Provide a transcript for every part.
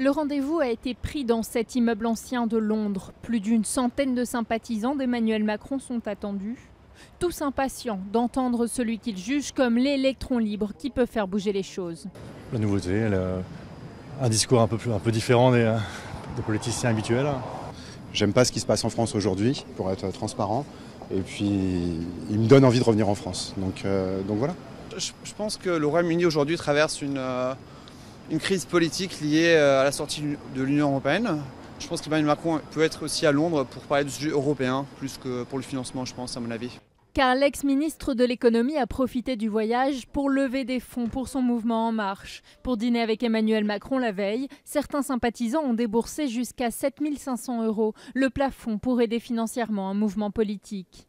Le rendez-vous a été pris dans cet immeuble ancien de Londres. Plus d'une centaine de sympathisants d'Emmanuel Macron sont attendus. Tous impatients d'entendre celui qu'ils jugent comme l'électron libre qui peut faire bouger les choses. La nouveauté, un discours un peu différent des politiciens habituels. J'aime pas ce qui se passe en France aujourd'hui, pour être transparent. Et puis, il me donne envie de revenir en France. Donc voilà. Je pense que le Royaume-Uni aujourd'hui traverse une crise politique liée à la sortie de l'Union européenne. Je pense qu'Emmanuel Macron peut être aussi à Londres pour parler du sujet européen, plus que pour le financement, je pense, à mon avis. Car l'ex-ministre de l'économie a profité du voyage pour lever des fonds pour son mouvement En Marche. Pour dîner avec Emmanuel Macron la veille, certains sympathisants ont déboursé jusqu'à 7 500 €, le plafond pour aider financièrement un mouvement politique.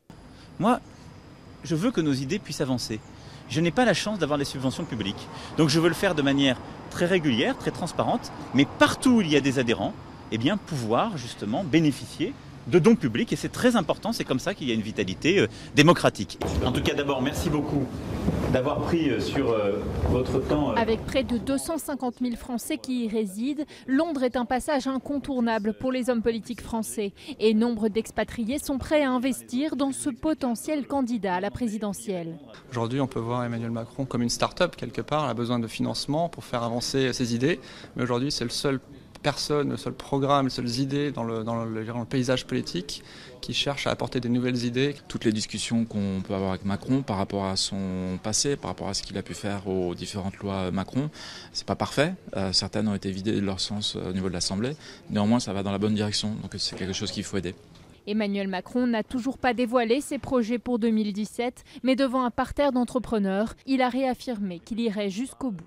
Moi, je veux que nos idées puissent avancer. Je n'ai pas la chance d'avoir des subventions publiques. Donc je veux le faire de manière très régulière, très transparente, mais partout où il y a des adhérents, eh bien pouvoir justement bénéficier de dons publics, et c'est très important, c'est comme ça qu'il y a une vitalité démocratique. En tout cas, d'abord, merci beaucoup d'avoir pris sur votre temps. Avec près de 250 000 Français qui y résident, Londres est un passage incontournable pour les hommes politiques français. Et nombre d'expatriés sont prêts à investir dans ce potentiel candidat à la présidentielle. Aujourd'hui, on peut voir Emmanuel Macron comme une start-up quelque part. Elle a besoin de financement pour faire avancer ses idées. Mais aujourd'hui, c'est le seul programme, les seules idées dans le paysage politique qui cherche à apporter des nouvelles idées. Toutes les discussions qu'on peut avoir avec Macron par rapport à son passé, par rapport à ce qu'il a pu faire aux différentes lois Macron, c'est pas parfait. Certaines ont été vidées de leur sens au niveau de l'Assemblée. Néanmoins, ça va dans la bonne direction, donc c'est quelque chose qu'il faut aider. Emmanuel Macron n'a toujours pas dévoilé ses projets pour 2017, mais devant un parterre d'entrepreneurs, il a réaffirmé qu'il irait jusqu'au bout.